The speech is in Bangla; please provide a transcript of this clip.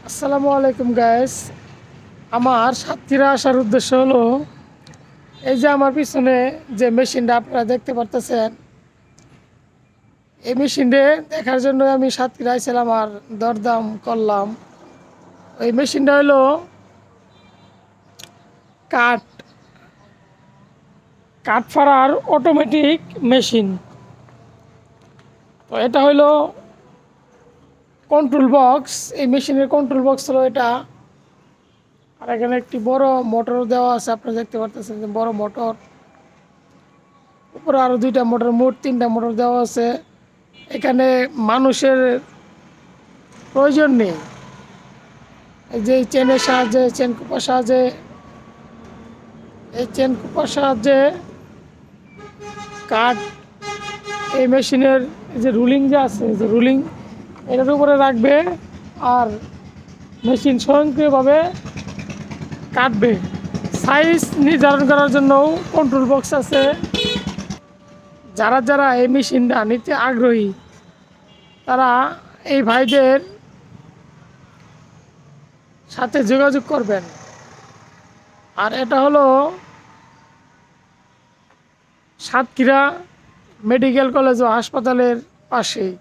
আসসালামু আলাইকুম গাইস। আমার সাতক্ষীরা আসার উদ্দেশ্য হলো এই যে আমার পিছনে যে মেশিনটা আপনারা দেখতে পারতেছেন, এই মেশিনটা দেখার জন্য আমি সাতক্ষীরা আইছিলাম আর দরদাম করলাম। এই মেশিনটা হলো কাঠ কাঠ ফাড়ার অটোমেটিক মেশিন। তো এটা হলো কন্ট্রোল বক্স। এই মেশিনের কন্ট্রোল বক্স হলো এটা। আর এখানে একটি বড় মোটর দেওয়া আছে, আপনারা দেখতে পারতেছেন যে বড় মোটর। উপরে আরও দুইটা মোটর, মোট তিনটা মোটর দেওয়া আছে। এখানে মানুষের প্রয়োজন নেই। এই যে চেনের সাহায্যে, চেন কুপার সাহায্যে, এই চেন কুপার সাহায্যে কাঠ এই মেশিনের যে রুলিং যে আছে, যে রুলিং এটার উপরে রাখবে আর মেশিন স্বয়ংক্রিয়ভাবে কাটবে। সাইজ নির্ধারণ করার জন্যও কন্ট্রোল বক্স আছে। যারা যারা এই মেশিনটা নিতে আগ্রহী তারা এই ভাইদের সাথে যোগাযোগ করবেন। আর এটা হলো সাতক্ষীরা মেডিকেল কলেজ ও হাসপাতালের পাশেই।